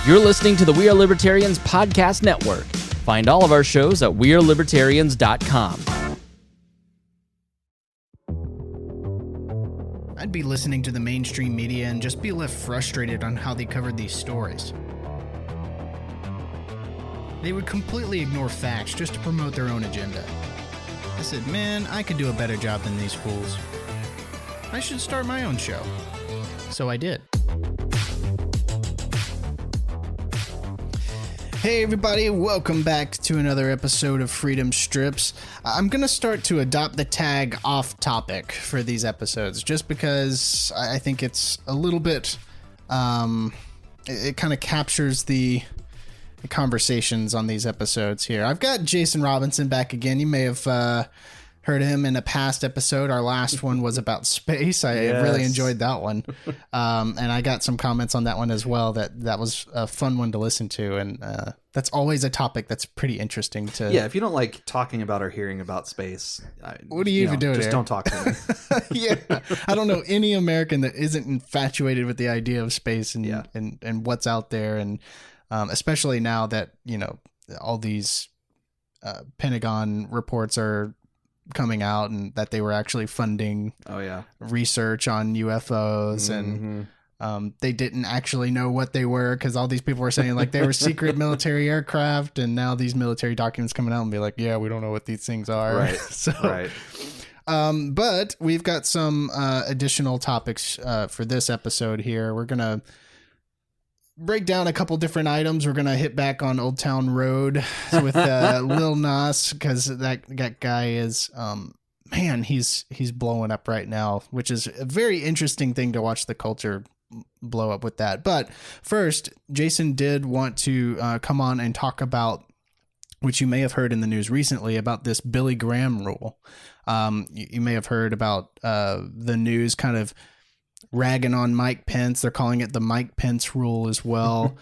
You're listening to the We Are Libertarians podcast network. Find all of our shows at wearelibertarians.com. I'd be listening to the mainstream media and just be left frustrated on how they covered these stories. They would completely ignore facts just to promote their own agenda. I said, man, I could do a better job than these fools. I should start my own show. So I did. Hey everybody, welcome back to another episode of Freedom Strips. I'm going to start to adopt the tag off topic for these episodes just because I think it's a little bit, it kind of captures the conversations on these episodes here. I've got Jason Robinson back again. You may have heard him in a past episode. Our last one was about space. I really enjoyed that one. And I got some comments on that one as well. That was a fun one to listen to. And that's always a topic that's pretty interesting to... Yeah, if you don't like talking about or hearing about space... what are you even doing Just here? don't talk to me. Yeah. I don't know any American that isn't infatuated with the idea of space and what's out there. And especially now that, you know, all these Pentagon reports are coming out and that they were actually funding research on UFOs and they didn't actually know what they were because all these people were saying like they were secret military aircraft, and now these military documents coming out and be like, yeah, we don't know what these things are. Right. But we've got some additional topics for this episode here. We're gonna break down a couple different items. We're gonna hit back on Old Town Road with Lil Nas, because that guy is man, he's blowing up right now, which is a very interesting thing to watch the culture blow up with that. But first, Jason did want to come on and talk about, which you may have heard in the news recently, about this Billy Graham rule. You may have heard about the news kind of ragging on Mike Pence. They're calling it the Mike Pence rule as well.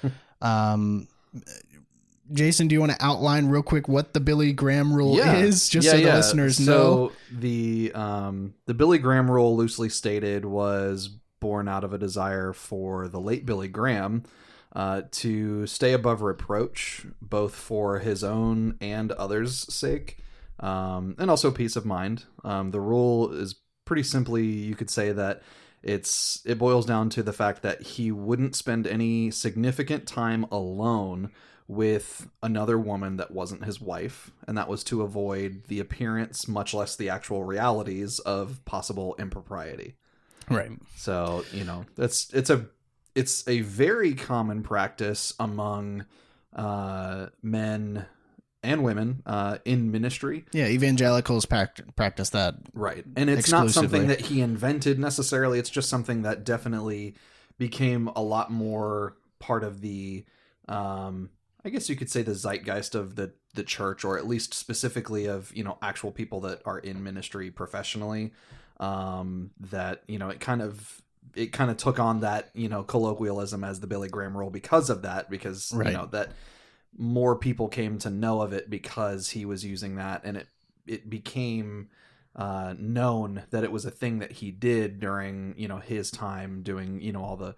Jason, do you want to outline real quick what the Billy Graham rule is, just so the listeners know? So the Billy Graham rule, loosely stated, was born out of a desire for the late Billy Graham to stay above reproach, both for his own and others' sake, and also peace of mind. The rule is pretty simply, you could say that it boils down to the fact that he wouldn't spend any significant time alone with another woman that wasn't his wife, and that was to avoid the appearance, much less the actual realities, of possible impropriety. Right. So, you know, it's a very common practice among men and women in ministry. Yeah, evangelicals practice that. Right. And it's not something that he invented necessarily. It's just something that definitely became a lot more part of the, I guess you could say, the zeitgeist of the church, or at least specifically of, you know, actual people that are in ministry professionally. That, you know, it kind of took on that, you know, colloquialism as the Billy Graham rule because of that, because, you know, that more people came to know of it because he was using that, and it became known that it was a thing that he did during, you know, his time doing, you know, all the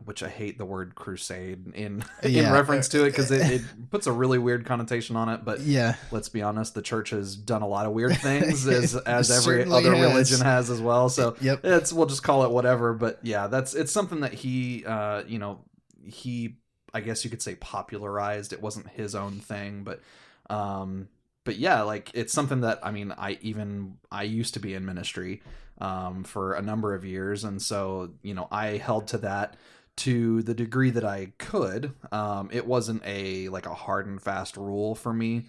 which I hate the word crusade in reference to it, because it puts a really weird connotation on it. But let's be honest, the church has done a lot of weird things, as every other religion has as well. So we'll just call it whatever. But yeah, it's something that he, you know, I guess you could say popularized. It wasn't his own thing, but yeah, like, it's something that, I mean, I used to be in ministry for a number of years, and so, you know, I held to that to the degree that I could. It wasn't a hard and fast rule for me,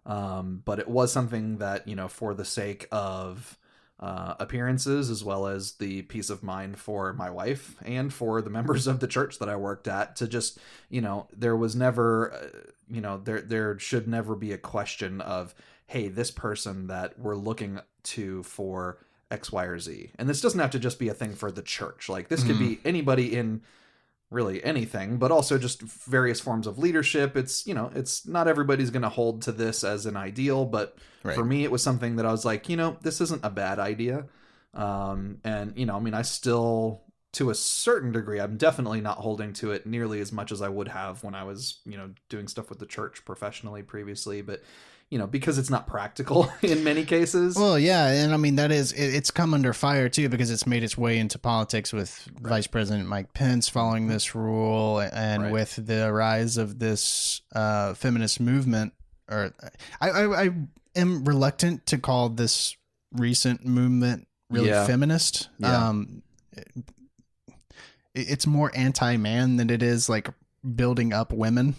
but it was something that, you know, for the sake of appearances, as well as the peace of mind for my wife and for the members of the church that I worked at, to just, you know, there was never, you know, there should never be a question of, hey, this person that we're looking to for X, Y, or Z. And this doesn't have to just be a thing for the church. Like, this could be anybody in really anything, but also just various forms of leadership. It's, you know, it's not everybody's going to hold to this as an ideal, but for me, it was something that I was like, you know, this isn't a bad idea. And, you know, I mean, I still to a certain degree. I'm definitely not holding to it nearly as much as I would have when I was, doing stuff with the church professionally previously, but because it's not practical in many cases. Well, yeah, and I mean it's come under fire too because it's made its way into politics with Vice President Mike Pence following this rule, and with the rise of this feminist movement. Or I am reluctant to call this recent movement really feminist. Yeah. It's more anti-man than it is like building up women.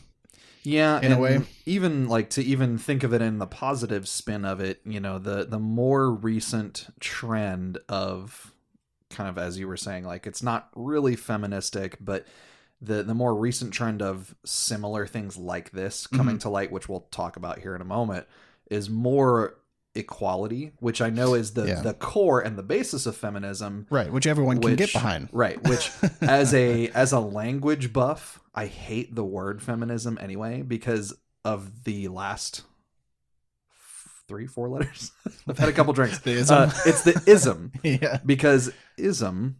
Yeah, in a way. Even to even think of it in the positive spin of it, the more recent trend of kind of, as you were saying, like it's not really feministic, but the more recent trend of similar things like this coming to light, which we'll talk about here in a moment, is more equality, which I know is the core and the basis of feminism, right? Which everyone can get behind, right? Which as a language buff, I hate the word feminism anyway because of the last 3-4 letters. I've had a couple drinks. It's the ism, because ism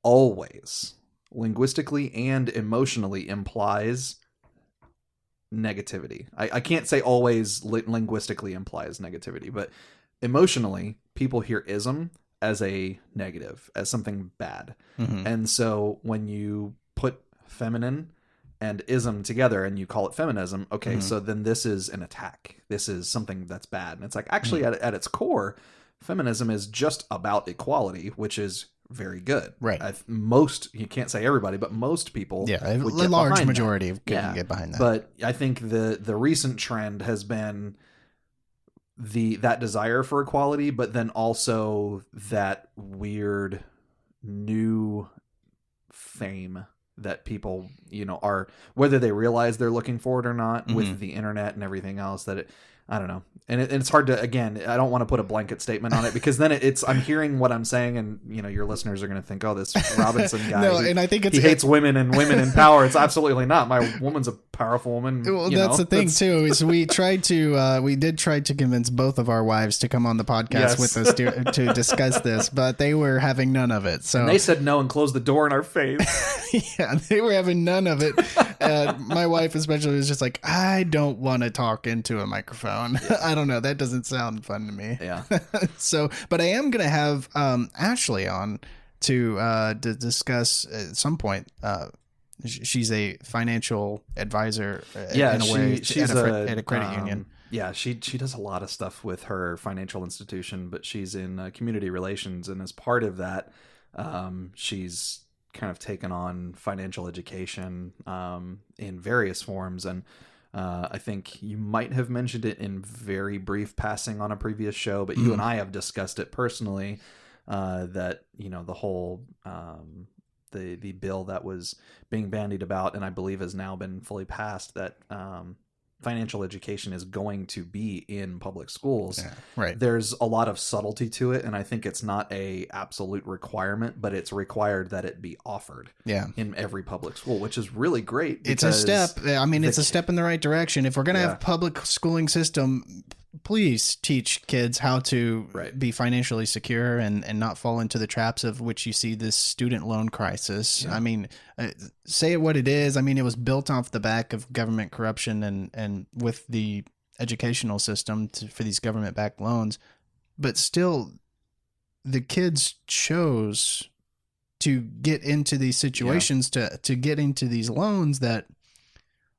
always linguistically and emotionally implies negativity. I can't say always linguistically implies negativity, but emotionally people hear ism as a negative, as something bad. And so when you put feminine and ism together and you call it feminism, so then this is an attack. This is something that's bad. And it's like, actually at its core, feminism is just about equality, which is very good. Right. You can't say everybody, but most people. Yeah, a large majority can get behind that. But I think the recent trend has been that desire for equality, but then also that weird new fame that people, are, whether they realize they're looking for it or not, with the internet and everything else, that I don't know. And it's hard to, again, I don't want to put a blanket statement on it because then I'm hearing what I'm saying and, your listeners are going to think, oh, this Robinson guy, and I think he hates women and women in power. It's absolutely not. My woman's a powerful woman. Well, that's the thing too, is we did try to convince both of our wives to come on the podcast with us to discuss this, but they were having none of it. So and they said no and closed the door in our face. Yeah, they were having none of it. My wife especially was just like, I don't want to talk into a microphone. I don't know. That doesn't sound fun to me. Yeah. So, but I am going to have Ashley on to discuss at some point. She's a financial advisor in a way she's at a credit union. Yeah, she does a lot of stuff with her financial institution, but she's in community relations. And as part of that, she's kind of taken on financial education in various forms. And I think you might have mentioned it in very brief passing on a previous show, but you and I have discussed it personally, that, the whole, the bill that was being bandied about, and I believe has now been fully passed, that financial education is going to be in public schools. Yeah, right. There's a lot of subtlety to it, and I think it's not a absolute requirement, but it's required that it be offered in every public school, which is really great. It's a step. I mean, it's a step in the right direction. If we're going to have public schooling system, please teach kids how to be financially secure and not fall into the traps of which you see this student loan crisis. I mean, say it what it is. I mean, it was built off the back of government corruption and with the educational system for these government-backed loans. But still, the kids chose to get into these situations, to get into these loans that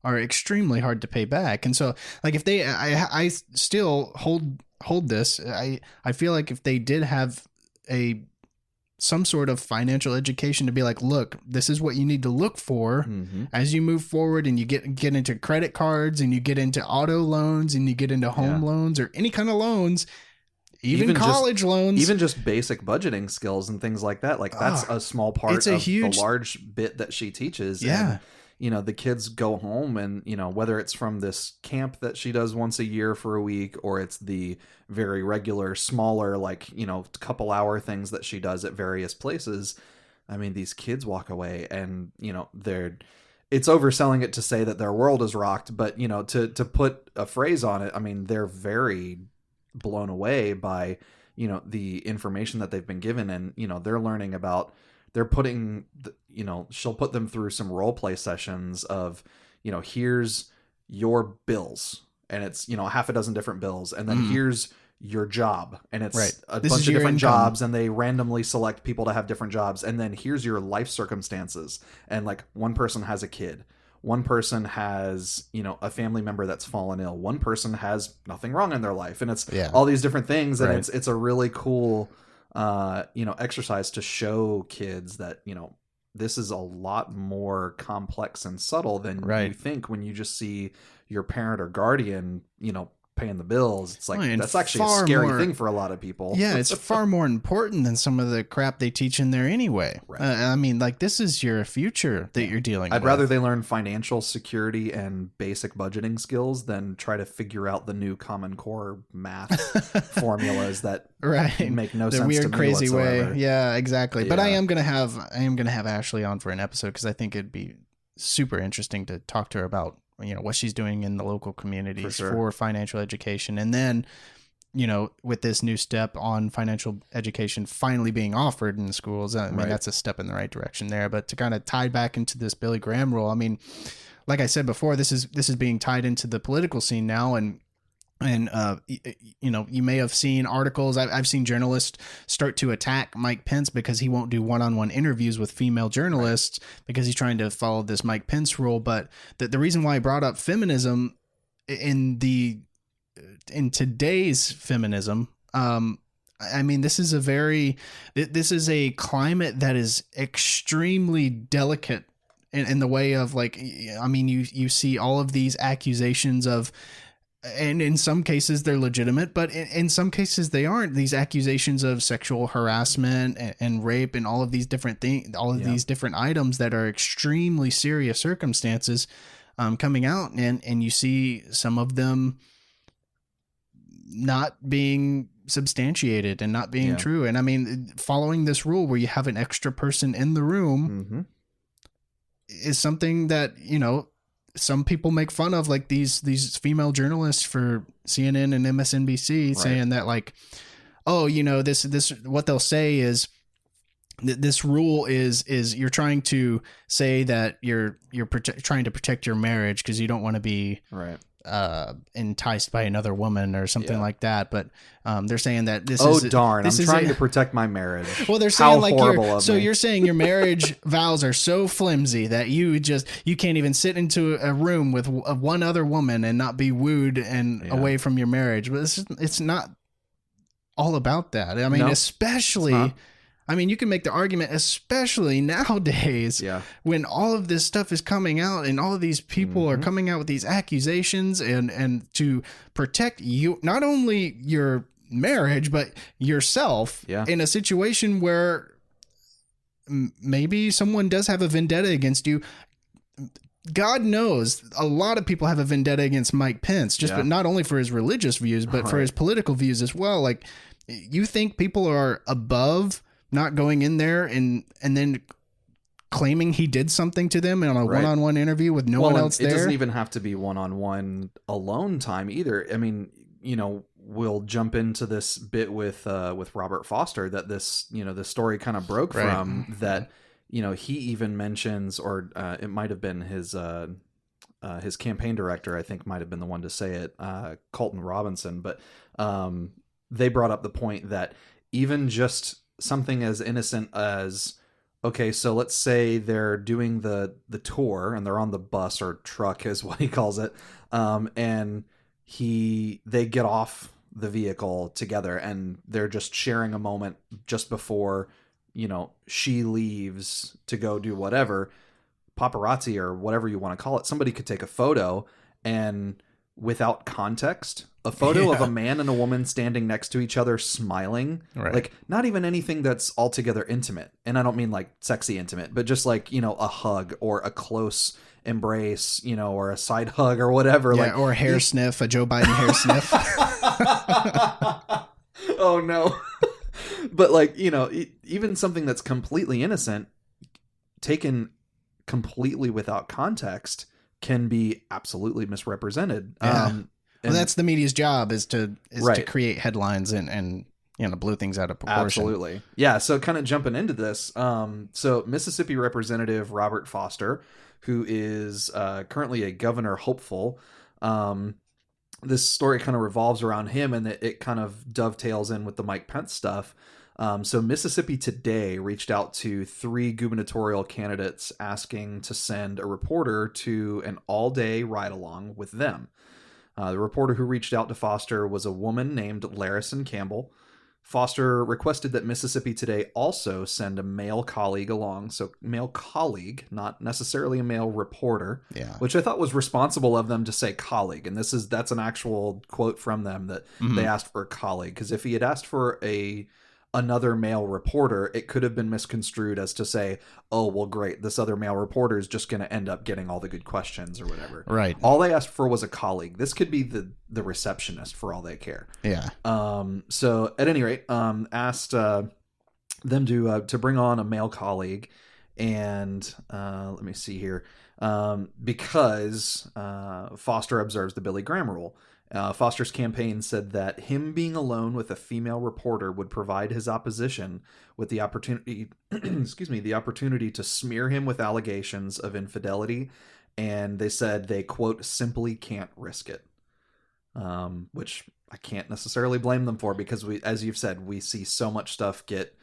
are extremely hard to pay back. And so, like, if they, I still hold this. I feel like if they did have some sort of financial education to be like, look, this is what you need to look for as you move forward, and you get into credit cards, and you get into auto loans, and you get into home loans, or any kind of loans, even college loans, even just basic budgeting skills and things like that. Like, that's a small part of the large bit that she teaches. Yeah. And, the kids go home and, whether it's from this camp that she does once a year for a week, or it's the very regular, smaller, like, couple hour things that she does at various places. I mean, these kids walk away and, it's overselling it to say that their world is rocked, but, to put a phrase on it, I mean, they're very blown away by, the information that they've been given, and, they're learning about they're putting, she'll put them through some role play sessions of, here's your bills, and it's, half a dozen different bills. And then here's your job, and it's a bunch of different jobs, and they randomly select people to have different jobs. And then here's your life circumstances. And like, one person has a kid. One person has, a family member that's fallen ill. One person has nothing wrong in their life. And it's all these different things. And it's a really cool, exercise to show kids that, this is a lot more complex and subtle than you think when you just see your parent or guardian, paying the bills. It's like, that's actually a scary thing for a lot of people. Yeah, it's far more important than some of the crap they teach in there anyway. Right. I mean, like, this is your future that you're dealing with. I'd rather they learn financial security and basic budgeting skills than try to figure out the new Common Core math formulas that make no sense weird, to me crazy whatsoever. way. Yeah, exactly. But I am gonna have Ashley on for an episode, because I think it'd be super interesting to talk to her about what she's doing in the local communities for financial education. And then, with this new step on financial education finally being offered in schools, I mean, that's a step in the right direction there. But to kind of tie back into this Billy Graham rule, I mean, like I said before, this is being tied into the political scene now. And you may have seen articles. I've seen journalists start to attack Mike Pence because he won't do one-on-one interviews with female journalists because he's trying to follow this Mike Pence rule. But the reason why I brought up feminism in today's feminism, I mean, this is a climate that is extremely delicate in the way of, like, I mean, you see all of these accusations of, and in some cases they're legitimate, but in some cases they aren't. These accusations of sexual harassment and rape and all of these different things, all of these different items that are extremely serious circumstances coming out. And you see some of them not being substantiated and not being true. And I mean, following this rule where you have an extra person in the room is something that, some people make fun of, like these female journalists for CNN and MSNBC saying that, like, oh, this what they'll say is this rule is you're trying to say that you're trying to protect your marriage because you don't want to be enticed by another woman or something like that. But they're saying that I'm trying to protect my marriage. Well, they're saying, like, you're saying your marriage vows are so flimsy that you can't even sit into a room with one other woman and not be wooed and away from your marriage. But it's not all about that. I mean, especially, I mean, you can make the argument, especially nowadays, when all of this stuff is coming out and all of these people are coming out with these accusations and to protect you, not only your marriage, but yourself in a situation where maybe someone does have a vendetta against you. God knows a lot of people have a vendetta against Mike Pence, but not only for his religious views, but for his political views as well. Like, you think people are above not going in there and then claiming he did something to them in a one-on-one interview with no one else there? It doesn't even have to be one-on-one alone time either. I mean, we'll jump into this bit with Robert Foster that this story kind of broke from, that, he even mentions, or it might have been his campaign director, I think might have been the one to say it, Colton Robinson. But they brought up the point that even just something as innocent as, okay, so let's say they're doing the tour and they're on the bus or truck is what he calls it. And they get off the vehicle together and they're just sharing a moment just before, she leaves to go do whatever. Paparazzi or whatever you want to call it. Somebody could take a photo and without context, a photo of a man and a woman standing next to each other smiling, like not even anything that's altogether intimate. And I don't mean like sexy intimate, but just like, a hug or a close embrace, or a side hug or whatever. Or a hair sniff, a Joe Biden hair sniff. Oh no. But like, even something that's completely innocent taken completely without context can be absolutely misrepresented. Well, that's the media's job is to create headlines and blew things out of proportion. Absolutely. Yeah. So kind of jumping into this. So Mississippi Representative Robert Foster, who is currently a governor hopeful, this story kind of revolves around him, and it kind of dovetails in with the Mike Pence stuff. So Mississippi Today reached out to 3 gubernatorial candidates asking to send a reporter to an all-day ride-along with them. The reporter who reached out to Foster was a woman named Larison Campbell. Foster requested that Mississippi Today also send a male colleague along. So male colleague, not necessarily a male reporter, which I thought was responsible of them to say colleague. And that's an actual quote from them, that they asked for a colleague. Because if he had asked for another male reporter, it could have been misconstrued as to say, oh, well, great, this other male reporter is just going to end up getting all the good questions or whatever. Right. All they asked for was a colleague. This could be the receptionist for all they care. Yeah. So at any rate, asked them to bring on a male colleague, and let me see here, because Foster observes the Billy Graham rule. Foster's campaign said that him being alone with a female reporter would provide his opposition with the opportunity, the opportunity to smear him with allegations of infidelity, and they said they, quote, simply can't risk it, which I can't necessarily blame them for, because as you've said, we see so much stuff get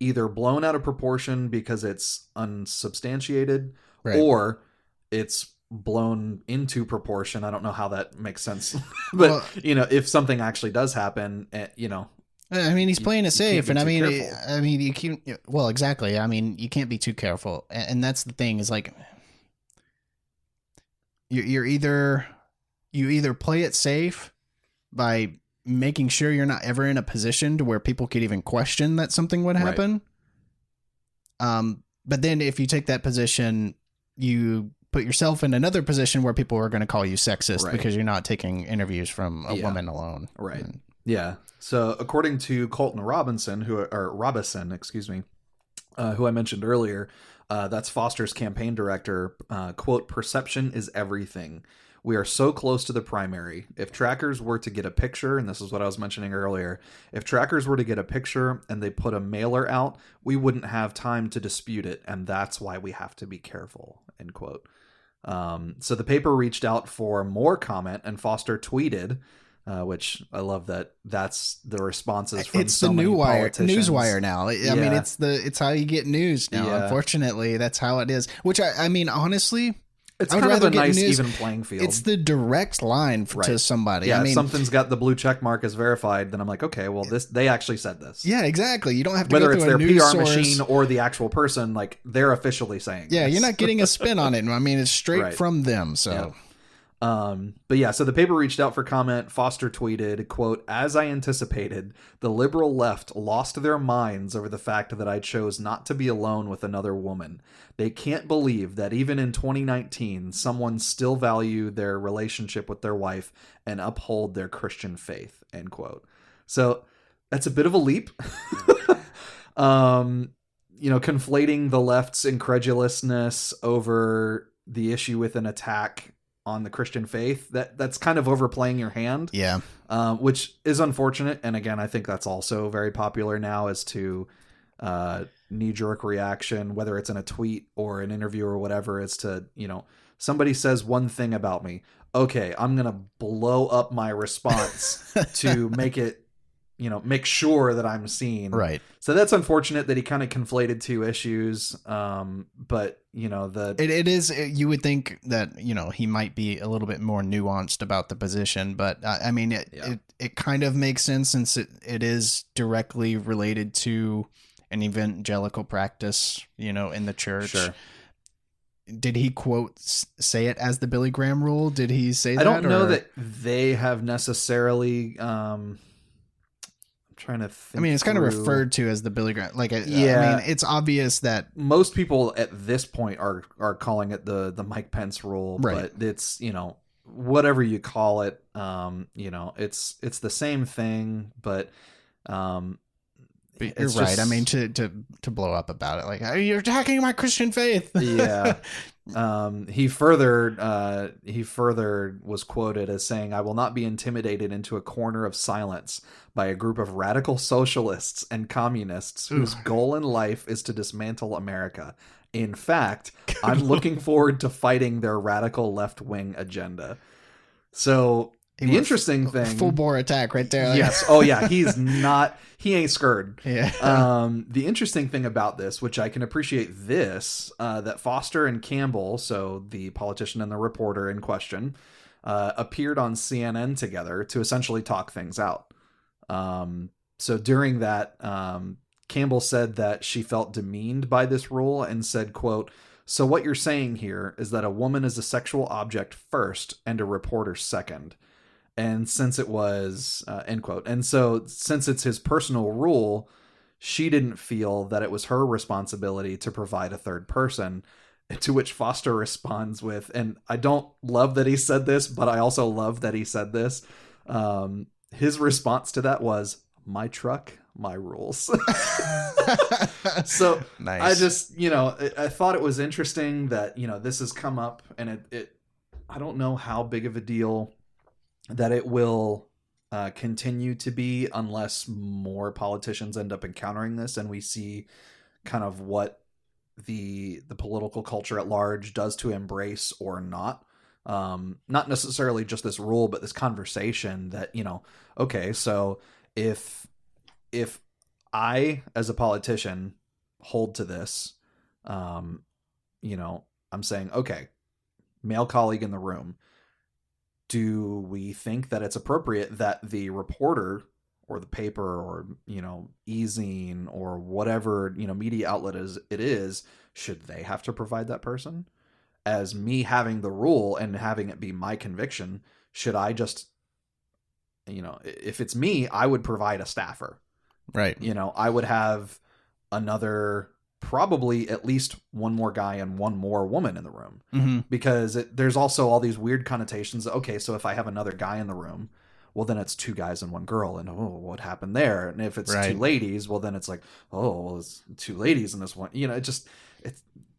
either blown out of proportion because it's unsubstantiated, right, or it's blown into proportion. I don't know how that makes sense, but well, if something actually does happen, I mean, he's playing it safe, and you can't. Well, exactly. I mean, you can't be too careful, and that's the thing. Is like you either play it safe by making sure you're not ever in a position to where people could even question that something would happen. Right. But then if you take that position, you put yourself in another position where people are going to call you sexist, right, because you're not taking interviews from a woman alone. Right. Yeah. So according to Colton Robinson, who I mentioned earlier, that's Foster's campaign director, quote, "Perception is everything. We are so close to the primary. If trackers were to get a picture," and this is what I was mentioning earlier, "if trackers were to get a picture and they put a mailer out, we wouldn't have time to dispute it. And that's why we have to be careful," end quote. So the paper reached out for more comment, and Foster tweeted, which I love that's the responses from so many politicians. Newswire now. I mean, it's how you get news now. Yeah. Unfortunately, that's how it is. Which I mean, honestly, it's kind of a nice even playing field. It's the direct line to somebody. Yeah, I mean, if something's got the blue check mark as verified, then I'm like, okay, well, they actually said this. Yeah, exactly. You don't have to whether go it's through their a news PR source machine or the actual person, like they're officially saying. Yeah, this. You're not getting a spin on it. I mean, it's straight right. from them. So. Yeah. But yeah, so the paper reached out for comment. Foster tweeted, quote, "As I anticipated, the liberal left lost their minds over the fact that I chose not to be alone with another woman. They can't believe that even in 2019, someone still value their relationship with their wife and uphold their Christian faith," end quote. So that's a bit of a leap. Conflating the left's incredulousness over the issue with an attack on the Christian faith, that's kind of overplaying your hand. Yeah. Which is unfortunate. And again, I think that's also very popular now as to knee-jerk reaction, whether it's in a tweet or an interview or whatever, is to, somebody says one thing about me. Okay, I'm going to blow up my response to make it, make sure that I'm seen. Right. So that's unfortunate that he kind of conflated two issues. But it is, you would think that, he might be a little bit more nuanced about the position, but I mean, it kind of makes sense since it is directly related to an evangelical practice, in the church. Sure. Did he quote say it as the Billy Graham rule? Did he say that? I don't know that they have necessarily, trying to think. I mean, it's kind of referred to as the Billy Graham. I mean, it's obvious that most people at this point are calling it the Mike Pence rule, right. But it's, whatever you call it, it's the same thing, but But you're right. I mean, to blow up about it, like, you're attacking my Christian faith. Yeah. He further was quoted as saying, "I will not be intimidated into a corner of silence by a group of radical socialists and communists whose goal in life is to dismantle America. In fact, I'm looking forward to fighting their radical left-wing agenda." So the interesting thing, full bore attack right there. Yes. Oh yeah. He ain't scared. Yeah. The interesting thing about this, which I can appreciate that Foster and Campbell, so the politician and the reporter in question, appeared on CNN together to essentially talk things out. So during that, Campbell said that she felt demeaned by this rule and said, quote, "So what you're saying here is that a woman is a sexual object first and a reporter second." And since it was, end quote. And so since it's his personal rule, she didn't feel that it was her responsibility to provide a third person, to which Foster responds with, and I don't love that he said this, but I also love that he said this. His response to that was, "My truck, my rules." So nice. I just, I thought it was interesting that, this has come up, and I don't know how big of a deal that it will continue to be unless more politicians end up encountering this and we see kind of what the political culture at large does to embrace or not. Not necessarily just this rule, but this conversation that, okay, so if I, as a politician, hold to this, I'm saying, okay, male colleague in the room, do we think that it's appropriate that the reporter or the paper or, e-zine or whatever, media outlet it is, should they have to provide that person? As me having the rule and having it be my conviction, should I just, if it's me, I would provide a staffer. Right. I would have probably at least one more guy and one more woman in the room, because there's also all these weird connotations. Okay, so if I have another guy in the room, well, then it's two guys and one girl, and what happened there? And if it's two ladies, well, then it's like, it's two ladies and this one.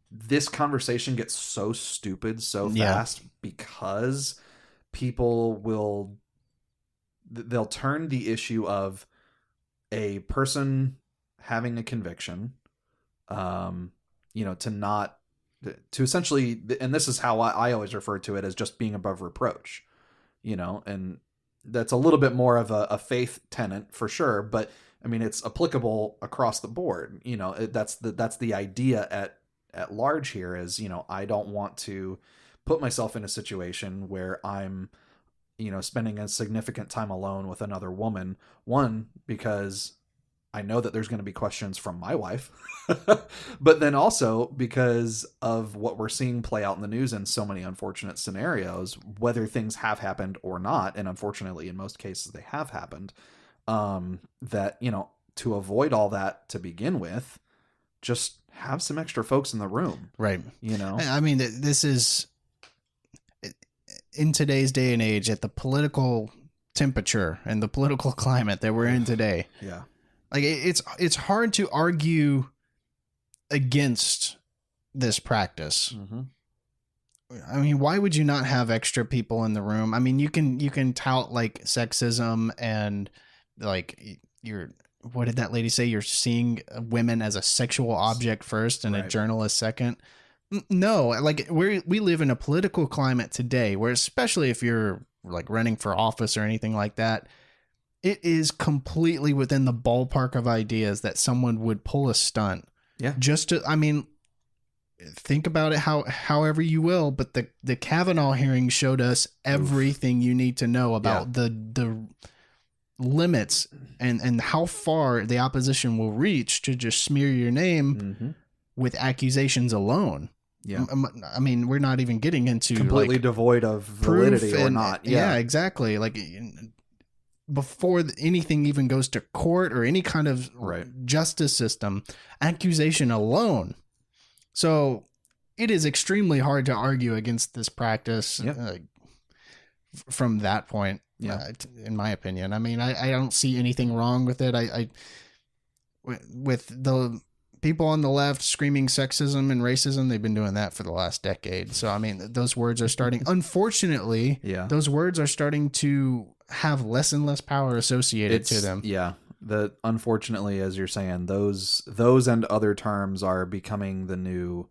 This conversation gets so stupid so fast because people they'll turn the issue of a person having a conviction, to essentially, and this is how I always refer to it, as just being above reproach, and that's a little bit more of a faith tenet for sure, but I mean, it's applicable across the board. That's the idea at large here is, I don't want to put myself in a situation where I'm, spending a significant time alone with another woman. One, because I know that there's going to be questions from my wife, but then also because of what we're seeing play out in the news in so many unfortunate scenarios, whether things have happened or not. And unfortunately, in most cases, they have happened, that, to avoid all that to begin with, just have some extra folks in the room. Right. I mean, this is, in today's day and age, at the political temperature and the political climate that we're in today. Yeah. Like, it's hard to argue against this practice. Mm-hmm. I mean, why would you not have extra people in the room? I mean, you can tout like sexism and like what did that lady say? You're seeing women as a sexual object first and a journalist second. No, like we live in a political climate today where, especially if you're like running for office or anything like that, it is completely within the ballpark of ideas that someone would pull a stunt. Yeah. Just to, I mean, think about it however you will, but the Kavanaugh hearing showed us everything you need to know about the limits and how far the opposition will reach to just smear your name with accusations alone. Yeah. I mean, we're not even getting into completely devoid of validity or not. Yeah, exactly. Like, before anything even goes to court or any kind of justice system, accusation alone. So it is extremely hard to argue against this practice from that point, in my opinion. I mean, I don't see anything wrong with it. with the people on the left screaming sexism and racism, they've been doing that for the last decade. So, I mean, those words are starting, unfortunately, those words are starting to have less and less power associated to them. Yeah. Unfortunately, as you're saying, those and other terms are becoming the new,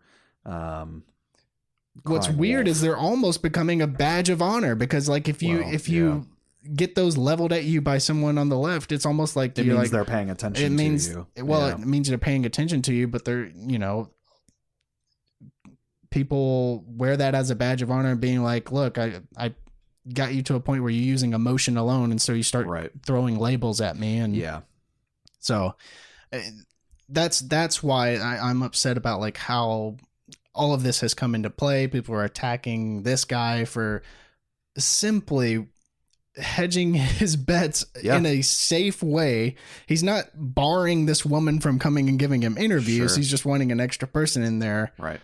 what's weird is they're almost becoming a badge of honor, because like if you get those leveled at you by someone on the left, it's almost like it means they're paying attention to you. Well, it means they're paying attention to you, but they're, people wear that as a badge of honor, being like, look, I got you to a point where you're using emotion alone, and so you start throwing labels at me. And so that's why I'm upset about like how all of this has come into play. People are attacking this guy for simply hedging his bets in a safe way. He's not barring this woman from coming and giving him interviews. He's just wanting an extra person in there. Right.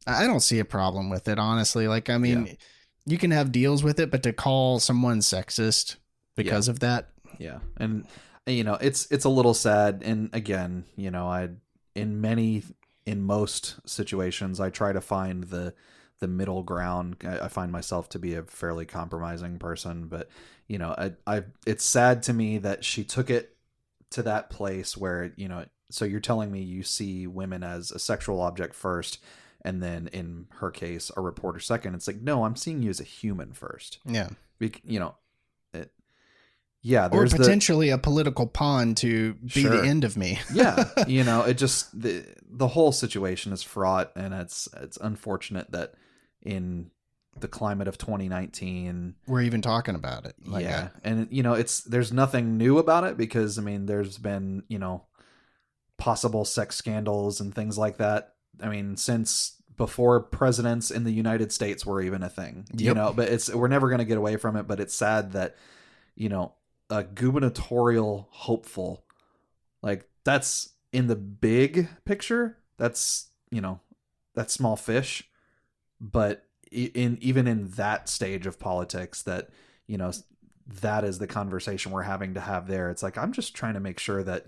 I don't see a problem with it, honestly. Like, I mean, you can have deals with it, but to call someone sexist because of that. Yeah. And it's a little sad. And again, in most situations, I try to find the middle ground. I find myself to be a fairly compromising person, but it's sad to me that she took it to that place where, so you're telling me you see women as a sexual object first, and then in her case, a reporter second. It's like, no, I'm seeing you as a human first. Yeah. There's or potentially a political pawn to be the end of me. It just, the whole situation is fraught, and it's unfortunate that in the climate of 2019 we're even talking about it. And there's nothing new about it, because I mean, there's been, possible sex scandals and things like that. I mean, since before presidents in the United States were even a thing, but we're never going to get away from it. But it's sad that, a gubernatorial hopeful, like, that's in the big picture, that's small fish. But even in that stage of politics, that that is the conversation we're having to have there. It's like, I'm just trying to make sure that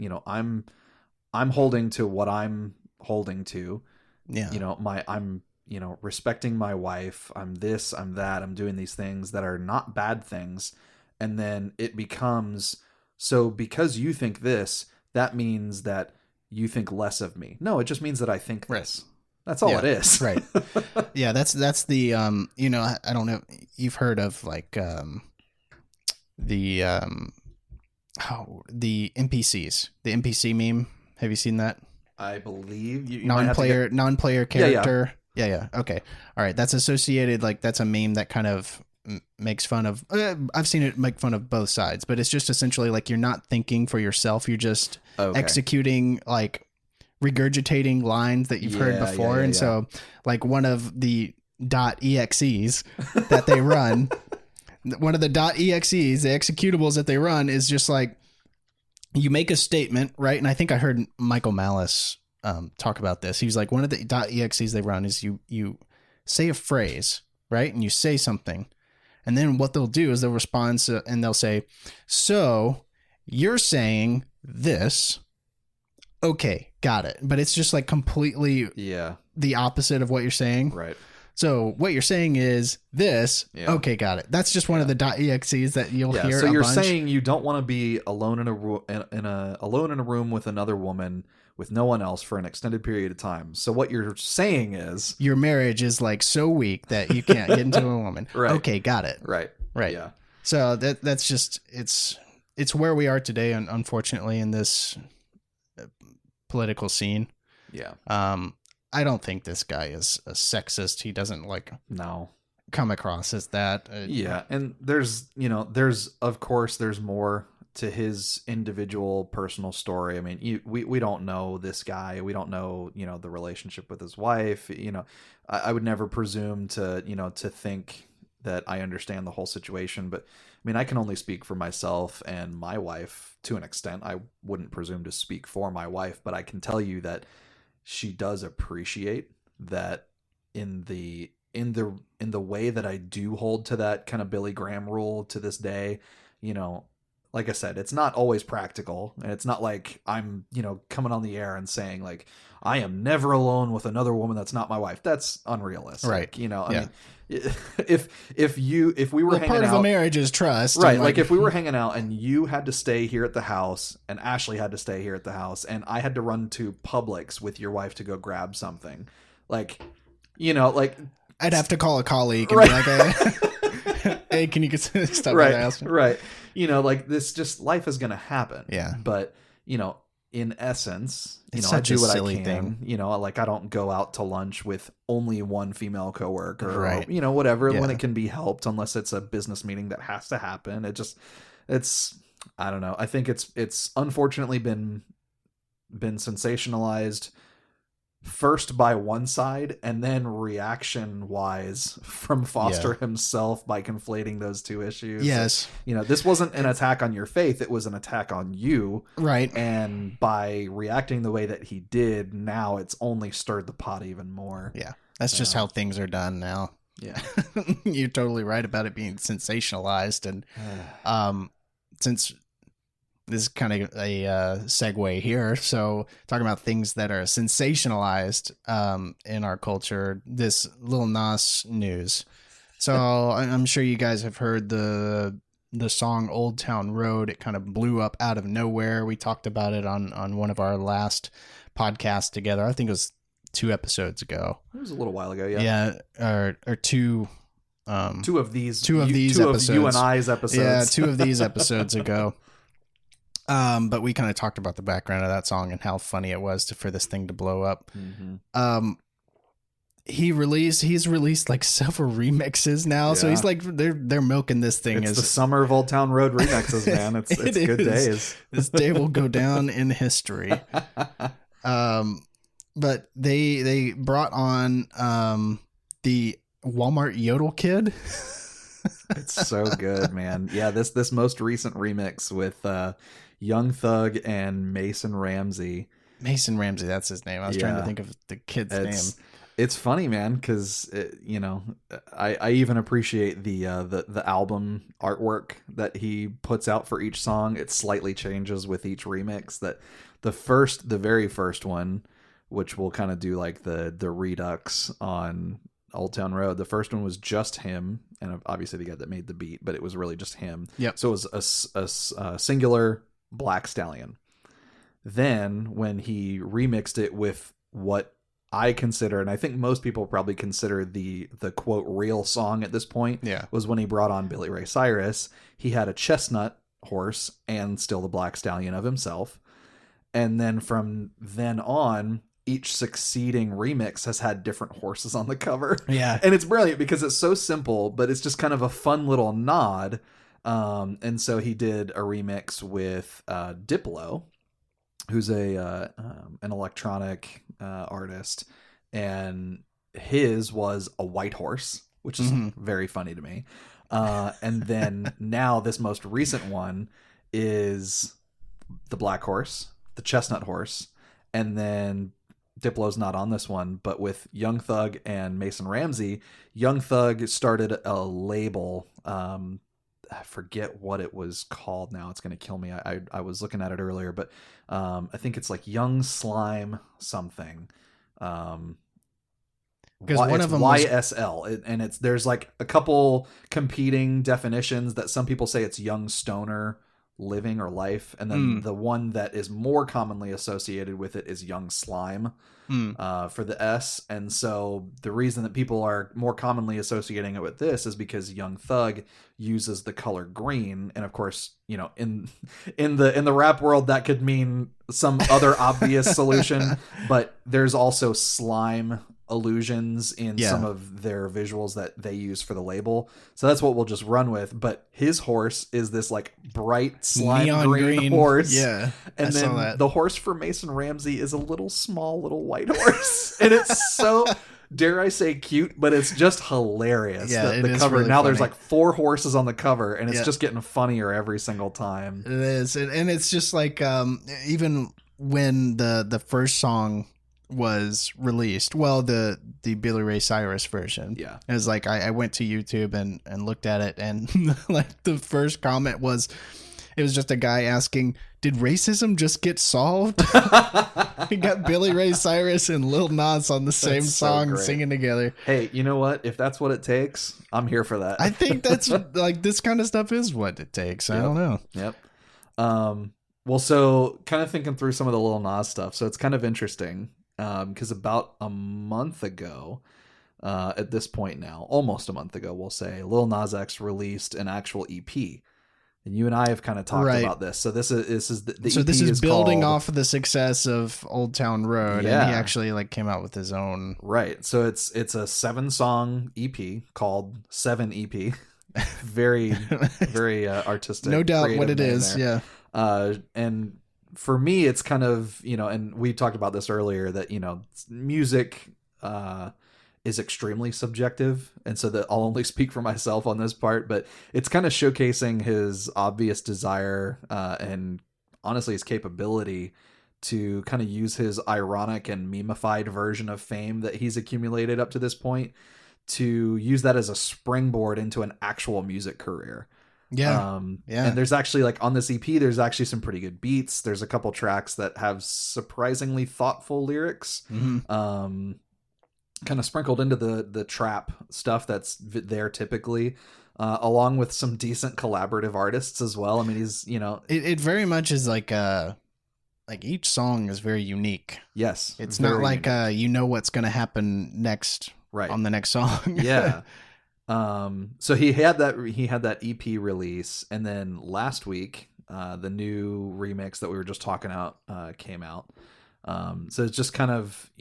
I'm holding to what I'm holding to. I'm respecting my wife. I'm this, I'm that. I'm doing these things that are not bad things, and then it becomes, so because you think this, that means that you think less of me. No, it just means that I think this. That's all it is. Right. Yeah. That's the, I don't know. You've heard of like, the NPCs, the NPC meme. Have you seen that? I believe you non-player character. Yeah. Okay. All right. That's associated. Like, that's a meme that kind of makes fun of, I've seen it make fun of both sides, but it's just essentially like, you're not thinking for yourself. You're just executing, like, regurgitating lines that you've heard before. So like one of the .exes that they run, one of the .exes, the executables that they run, is just like, you make a statement, right? And I think I heard Michael Malice talk about this. He was like, one of the .exes they run is you say a phrase, right? And you say something, and then what they'll do is they'll respond and they'll say, so you're saying this. Okay, got it. But it's just like completely the opposite of what you're saying. Right. So what you're saying is this. Yeah. Okay, got it. That's just one of the .exes that you'll hear. So you're saying you don't want to be alone in a room with another woman with no one else for an extended period of time. So what you're saying is your marriage is like so weak that you can't get into a woman. Right. Okay, got it. Right. Yeah. So that's just it's where we are today, unfortunately, in this political scene. Yeah. I don't think this guy is a sexist. He doesn't come across as that. And there's of course there's more to his individual personal story. I mean, we don't know this guy. We don't know, the relationship with his wife. I would never presume to think that I understand the whole situation, but I mean, I can only speak for myself and my wife to an extent. I wouldn't presume to speak for my wife, but I can tell you that she does appreciate that in the way that I do hold to that kind of Billy Graham rule to this day. like I said, it's not always practical, and it's not like I'm, coming on the air and saying like I am never alone with another woman that's not my wife. That's unrealistic, right? I mean, if we were hanging part out, of a marriage is trust, right? Like if we were hanging out and you had to stay here at the house, and Ashley had to stay here at the house, and I had to run to Publix with your wife to go grab something, like, like I'd have to call a colleague and right. be like, hey, can you get stuff right, out of the house? Right. Like this, just life is going to happen. Yeah. But, in essence, it's I such do a what silly I can, thing. Like I don't go out to lunch with only one female coworker, right. or, whatever, when it can be helped, unless it's a business meeting that has to happen. It's, I don't know. I think it's unfortunately been sensationalized first by one side, and then reaction wise from Foster himself by conflating those two issues. Yes. This wasn't an attack on your faith, it was an attack on you. Right. And by reacting the way that he did, now it's only stirred the pot even more. Yeah. That's just how things are done now. Yeah. You're totally right about it being sensationalized. And since this is kind of a segue here. So talking about things that are sensationalized in our culture, this Lil Nas news. So I'm sure you guys have heard the song Old Town Road. It kind of blew up out of nowhere. We talked about it on one of our last podcasts together. I think it was 2 episodes ago. It was a little while ago, yeah. Yeah, or 2 two of these episodes. Of you and I's episodes. Yeah, 2 of these episodes ago. But we kind of talked about the background of that song and how funny it was for this thing to blow up. Mm-hmm. He's released like several remixes now, so he's like they're milking this thing. It's the summer of Old Town Road remixes, man. It's good days. This day will go down in history. But they brought on the Walmart Yodel Kid. It's so good, man. Yeah, this most recent remix with Young Thug and Mason Ramsey. Mason Ramsey, that's his name. I was trying to think of the kid's name. It's funny, man, because I even appreciate the album artwork that he puts out for each song. It slightly changes with each remix. That the very first one, which we'll kind of do like the redux on Old Town Road. The first one was just him, and obviously the guy that made the beat, but it was really just him. Yep. So it was a singular Black Stallion. Then when he remixed it with what I consider, and I think most people probably consider the quote real song at this point, was when he brought on Billy Ray Cyrus. He had a chestnut horse and still the Black Stallion of himself. And then from then on, each succeeding remix has had different horses on the cover. Yeah. And it's brilliant because it's so simple, but it's just kind of a fun little nod. And so he did a remix with Diplo, who's an electronic artist, and his was a white horse, which is very funny to me. And then now this most recent one is the black horse, the chestnut horse, and then Diplo's not on this one, but with Young Thug and Mason Ramsey, Young Thug started a label. I forget what it was called now. It's going to kill me. I was looking at it earlier, but I think it's like Young Slime something. Because one of them YSL, and there's like a couple competing definitions that some people say it's Young Stoner Living or Life, and then the one that is more commonly associated with it is Young Slime for the S. And so the reason that people are more commonly associating it with this is because Young Thug uses the color green, and of course, in the rap world that could mean some other obvious solution, but there's also slime illusions in some of their visuals that they use for the label. So that's what we'll just run with. But his horse is this like bright slime neon green horse. Yeah. And then the horse for Mason Ramsey is a little white horse. And it's so, dare I say, cute, but it's just hilarious. Yeah, the cover. Really now funny. There's like 4 horses on the cover, and it's just getting funnier every single time. It is. And it's just like even when the first song was released, well, the Billy Ray Cyrus version, it was like I went to YouTube and looked at it, and like the first comment was, It was just a guy asking, did racism just get solved? We got Billy Ray Cyrus and Lil Nas on the same song singing together. Hey, you know what? If that's what it takes, I'm here for that. I think that's like this kind of stuff is what it takes. I don't know. Yep. Well, so kind of thinking through some of the Lil Nas stuff. So it's kind of interesting because about a month ago, at this point now, almost a month ago, we'll say, Lil Nas X released an actual EP. And you and I have kind of talked about this. So this is the EP this is building called, off of the success of Old Town Road, and he actually like came out with his own. Right. So it's a 7-song EP called 7 EP. Very artistic. No doubt what it is. There. Yeah. And for me, it's kind of, and we talked about this earlier that, music is extremely subjective. And so that I'll only speak for myself on this part, but it's kind of showcasing his obvious desire and honestly his capability to kind of use his ironic and memeified version of fame that he's accumulated up to this point to use that as a springboard into an actual music career. Yeah. And there's actually like on this EP, there's actually some pretty good beats. There's a couple tracks that have surprisingly thoughtful lyrics. Mm-hmm. Kind of sprinkled into the trap stuff that's there typically, along with some decent collaborative artists as well. I mean, he's, it very much is like each song is very unique. Yes. It's not like, what's going to happen next on the next song. Yeah. So he had that EP release, and then last week, the new remix that we were just talking about, came out. So it's just kind of,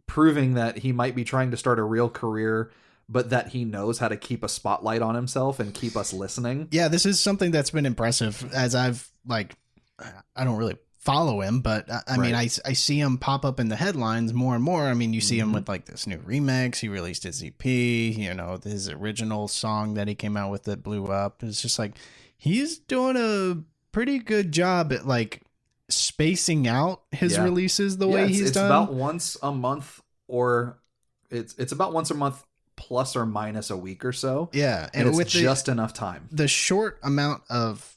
proving that he might be trying to start a real career, but that he knows how to keep a spotlight on himself and keep us listening. Yeah, this is something that's been impressive as I've I don't really follow him, but I mean, I see him pop up in the headlines more and more. I mean, you see him with like this new remix. He released his EP, his original song that he came out with that blew up. It's just like, he's doing a pretty good job at like spacing out his releases the way he's done. It's about once a month, or it's about once a month plus or minus a week or so. Yeah. And it's with just enough time. The short amount of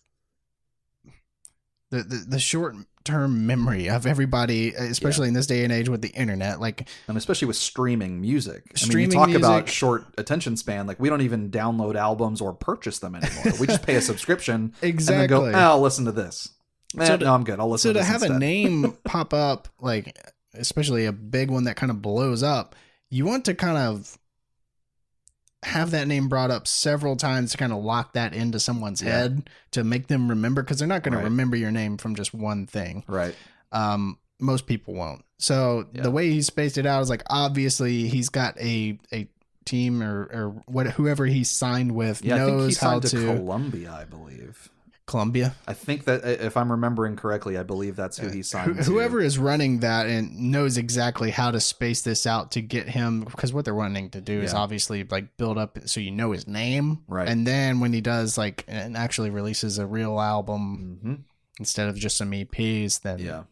the short term memory of everybody, especially in this day and age with the internet, and especially with streaming music. I mean, you talk about short attention span. Like, we don't even download albums or purchase them anymore. We just pay a subscription exactly. And then go, I'll listen to this. No, I'm good. I'll listen to this. So to have instead. a name pop up, like especially a big one that kind of blows up, you want to kind of have that name brought up several times to kind of lock that into someone's head to make them remember, because they're not going to remember your name from just one thing. Right. Most people won't. So the way he spaced it out is like, obviously he's got a team or whoever he signed with knows how to Columbia, I believe. Columbia. I think that if I'm remembering correctly, I believe that's who he signed to. Whoever is running that and knows exactly how to space this out to get him, because what they're wanting to do is obviously like build up so his name. Right. And then when he does and actually releases a real album instead of just some EPs, then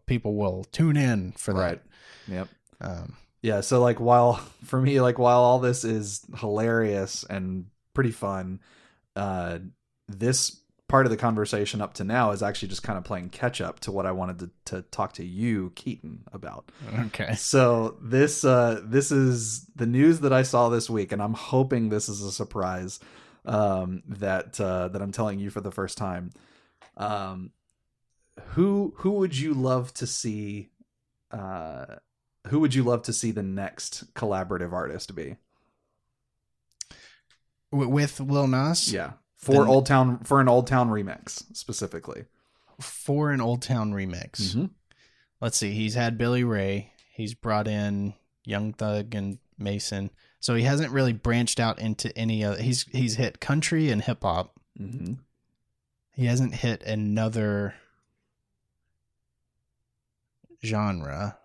people will tune in for that. Right. Yep. So while all this is hilarious and pretty fun, this part of the conversation up to now is actually just kind of playing catch up to what I wanted to talk to you, Keaton, about. Okay. So this is the news that I saw this week, and I'm hoping this is a surprise that I'm telling you for the first time. Who would you love to see? Who would you love to see the next collaborative artist be? With Lil Nas? Yeah. For an Old Town remix specifically. For an Old Town remix. Mm-hmm. Let's see. He's had Billy Ray. He's brought in Young Thug and Mason. So he hasn't really branched out into any other. He's hit country and hip hop. Mm-hmm. He hasn't hit another genre.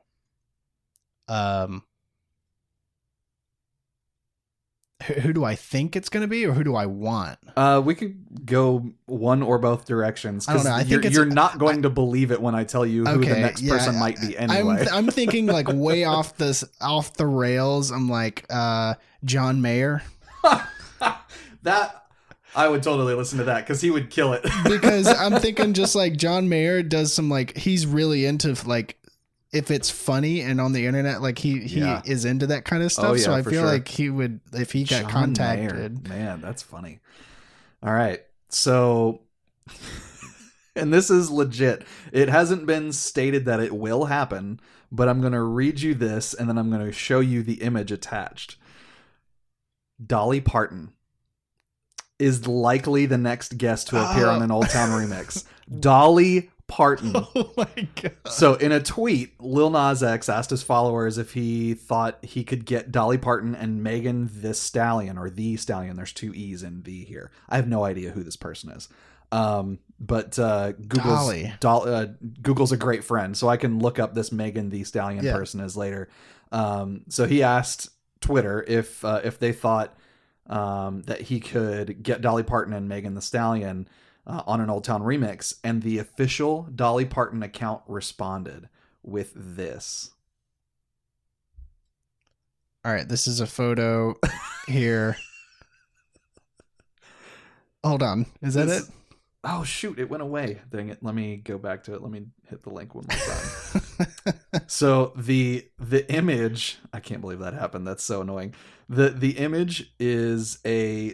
Who do I think it's going to be, or who do I want? We could go one or both directions. I don't know. I think you're not going to believe it when I tell you who the next person might be. Anyway, I'm thinking like way off the rails. I'm like John Mayer. That I would totally listen to that because he would kill it. Because I'm thinking just like John Mayer does some like he's really into like if it's funny and on the internet like he is into that kind of stuff. So I feel like he would if he got contacted. Mayer. Man, that's funny. All right, so and this is legit. It hasn't been stated that it will happen, but I'm going to read you this and then I'm going to show you the image attached. Dolly Parton is likely the next guest to appear on an Old Town remix. Dolly Parton. Oh my God. So in a tweet, Lil Nas X asked his followers if he thought he could get Dolly Parton and Megan Thee Stallion, or The Stallion. There's 2 E's in the here. I have no idea who this person is. But Google's a great friend, so I can look up this Megan Thee Stallion person as later. So he asked Twitter if they thought that he could get Dolly Parton and Megan Thee Stallion on an Old Town remix, and the official Dolly Parton account responded with this. All right, this is a photo here. Hold on, is that it? Oh shoot, it went away. Dang it. Let me go back to it. Let me hit the link one more time. So the image, I can't believe that happened. That's so annoying. The image is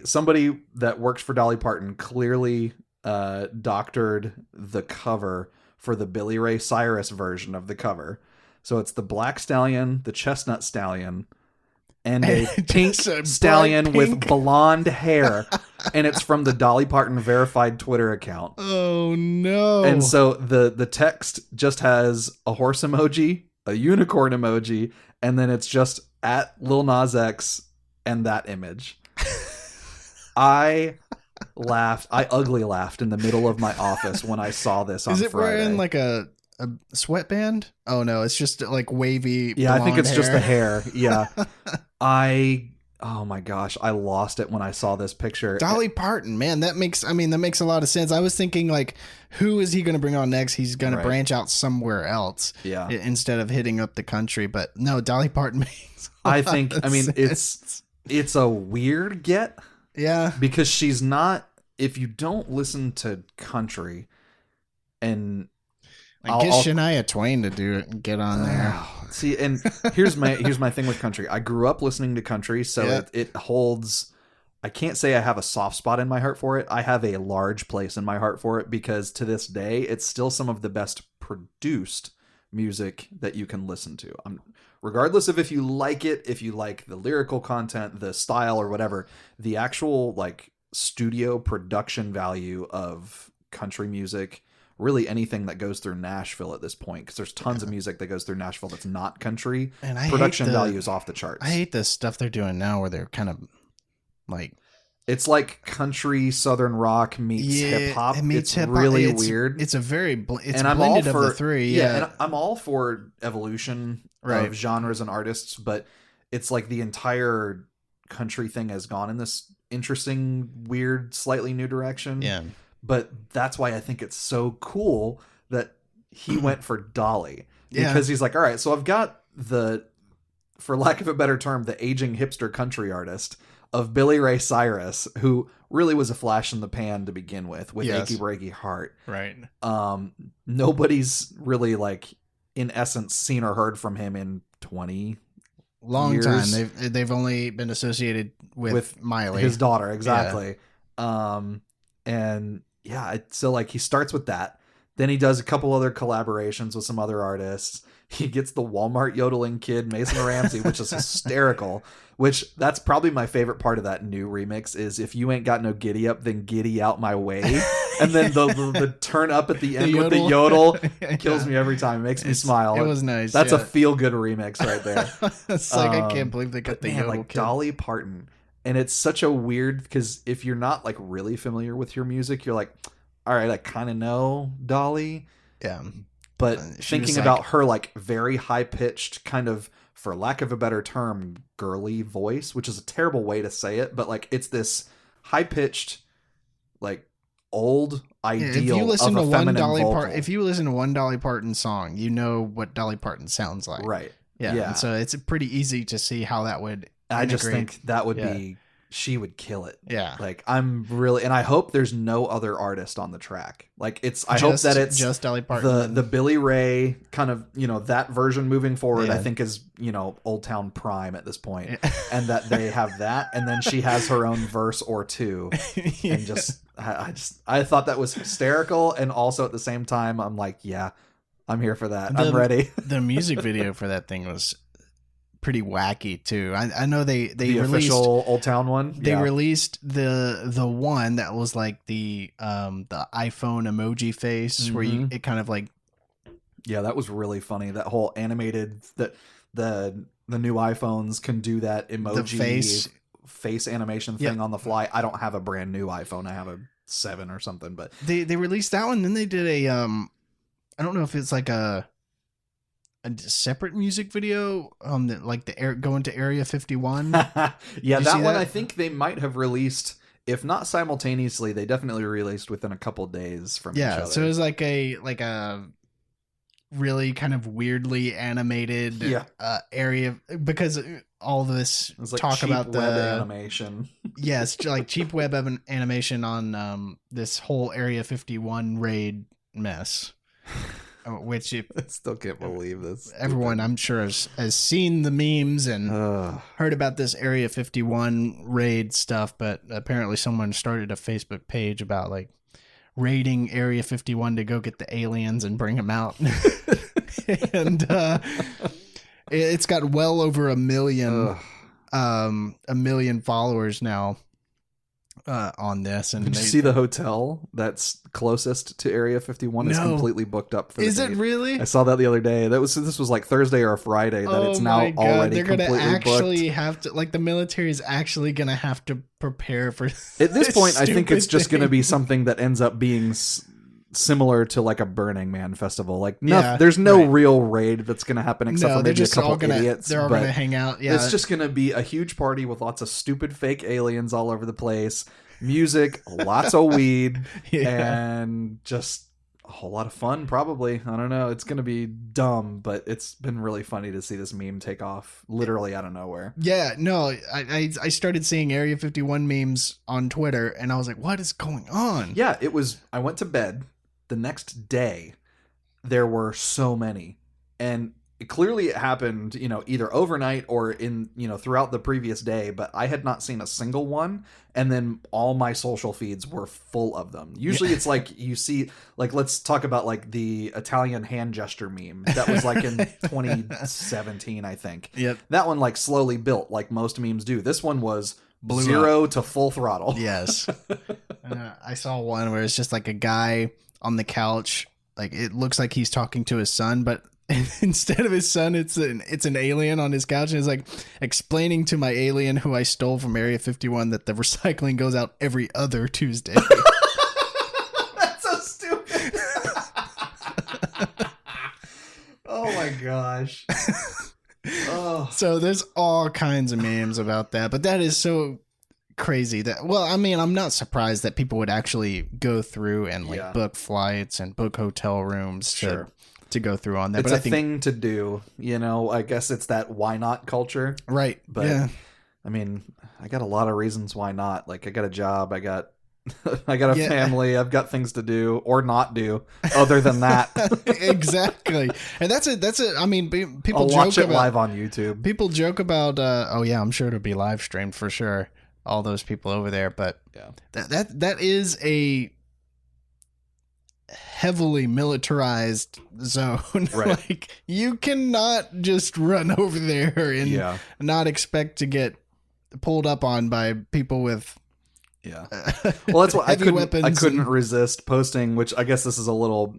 somebody that works for Dolly Parton clearly doctored the cover for the Billy Ray Cyrus version of the cover. So it's the black stallion, the chestnut stallion, and a pink stallion with blonde hair. And it's from the Dolly Parton verified Twitter account. Oh no. And so the text just has a horse emoji, a unicorn emoji, and then it's just at Lil Nas X and that image. I ugly laughed in the middle of my office when I saw this on Friday. Is it wearing like a sweatband? Oh no, it's just like wavy. Yeah, I think it's hair. just the hair. Yeah. Oh my gosh, I lost it when I saw this picture. Dolly Parton, man, that makes a lot of sense. I was thinking like, who is he going to bring on next? He's going to branch out somewhere else, instead of hitting up the country. But no, Dolly Parton makes. It's a weird get. Yeah, because she's not. If you don't listen to country, and get Shania Twain to do it and get on there. See, and here's my thing with country. I grew up listening to country, so it holds. I can't say I have a soft spot in my heart for it. I have a large place in my heart for it because to this day, it's still some of the best produced music that you can listen to. Regardless of if you like it, if you like the lyrical content, the style, or whatever, the actual like studio production value of country music. Really anything that goes through Nashville at this point, because there's tons of music that goes through Nashville that's not country. And production value is off the charts. I hate the stuff they're doing now where they're kind of like... It's like country southern rock meets hip-hop. It's really weird. It's a very... It's blended of the three. Yeah, and I'm all for evolution of genres and artists, but it's like the entire country thing has gone in this interesting, weird, slightly new direction. Yeah. But that's why I think it's so cool that he went for Dolly. Because he's like, all right, so I've got for lack of a better term, the aging hipster country artist of Billy Ray Cyrus, who really was a flash in the pan to begin with Achy Breaky Heart. Right. Nobody's really like, in essence, seen or heard from him in 20 long years. Time. They've only been associated with Miley. His daughter, exactly. Yeah. So like he starts with that. Then he does a couple other collaborations with some other artists. He gets the Walmart yodeling kid, Mason Ramsey, which is hysterical. Which that's probably my favorite part of that new remix is if you ain't got no giddy up, then giddy out my way. And then the turn up at the end with the yodel kills me every time. It makes me smile. It was nice. That's a feel good remix right there. It's like I can't believe they got the yodel like kid. Dolly Parton. And it's such a weird, because if you're not like really familiar with your music, you're like, all right, I kind of know Dolly. Yeah. But thinking about her like very high pitched kind of, for lack of a better term, girly voice, which is a terrible way to say it, but like it's this high pitched, like old ideal of a feminine vocal. If you listen to one Dolly Parton song, you know what Dolly Parton sounds like. Right. Yeah. And so it's pretty easy to see how that would integrate. I just think that would be she would kill it. Yeah. Like I'm really, and I hope there's no other artist on the track. Like I hope that it's just Dolly Parton. The Billy Ray kind of, that version moving forward, Yeah. I think is, Old Town Prime at this point. And that they have that. And then she has her own verse or two. Yeah. And I thought that was hysterical. And also at the same time, I'm like, yeah, I'm here for that. I'm ready. The music video for that thing was pretty wacky too. I know they the released official Old Town one. They released the one that was like the iPhone emoji face where it kind of like, yeah, that was really funny. That whole animated that the new iPhones can do that emoji face animation thing on the fly. I don't have a brand new iPhone. I have a 7 or something, but they released that one. Then they did a I don't know if it's like a separate music video on going to Area 51. Yeah, that one I think they might have released, if not simultaneously, they definitely released within a couple days from each other. So it was like a really kind of weirdly animated area, because all of this like talk about the web animation. Yes, like cheap web animation on this whole Area 51 raid mess. Which I still can't believe this. Everyone, I'm sure, has seen the memes and heard about this Area 51 raid stuff, but apparently someone started a Facebook page about like raiding Area 51 to go get the aliens and bring them out. And it's got well over a million followers now. On this, and did you see the hotel that's closest to Area 51 is completely booked up for the Is it date. really? I saw that the other day. This was like Thursday or a Friday that it's now already They're gonna completely actually booked. have to, like, the military is actually gonna have to prepare for At this point. I think it's stupid just going to thing. be something that ends up being similar to like a Burning Man festival. Like there's no real raid that's going to happen except for maybe a couple idiots. They're all gonna hang out. Yeah, it's just going to be a huge party with lots of stupid fake aliens all over the place. Music, lots of weed, and just a whole lot of fun, probably. I don't know. It's going to be dumb, but it's been really funny to see this meme take off literally out of nowhere. Yeah, no, I started seeing Area 51 memes on Twitter, and I was like, what is going on? Yeah, I went to bed. The next day, there were so many. And clearly it happened, either overnight or in, throughout the previous day, but I had not seen a single one. And then all my social feeds were full of them. Usually it's like you see, like, let's talk about like the Italian hand gesture meme that was like in 2017, I think. Yep. That one like slowly built like most memes do. This one was 0 to full throttle. Yes. I saw one where it's just like a guy on the couch. Like, it looks like he's talking to his son, but instead of his son, it's an alien on his couch, and he's like explaining to my alien who I stole from Area 51 that the recycling goes out every other Tuesday. That's so stupid. Oh my gosh. Oh. So there's all kinds of memes about that, but that is so crazy that, well, I mean, I'm not surprised that people would actually go through and like book flights and book hotel rooms to go through on that. It's but a thing to do, I guess it's that why not culture. Right. But yeah. I mean, I got a lot of reasons why not. Like, I got a job, I got a family, I've got things to do or not do other than that. Exactly. And that's it. I mean, people I'll joke watch it about, live on YouTube. People joke about, I'm sure it'll be live streamed for sure. All those people over there, but that is a heavily militarized zone. Right. Like, you cannot just run over there and not expect to get pulled up on by people with well, that's what I couldn't and resist posting, which I guess this is a little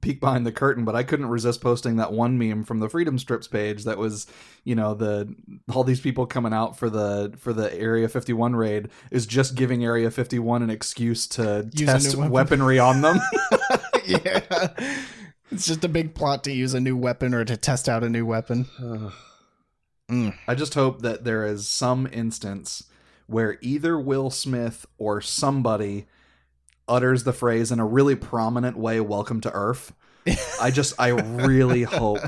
peek behind the curtain, but I couldn't resist posting that one meme from the Freedom Strips page that was, all these people coming out for the Area 51 raid is just giving Area 51 an excuse to test weaponry on them. Yeah. It's just a big plot to use a new weapon or to test out a new weapon. I just hope that there is some instance where either Will Smith or somebody utters the phrase in a really prominent way, "Welcome to Earth." I really hope,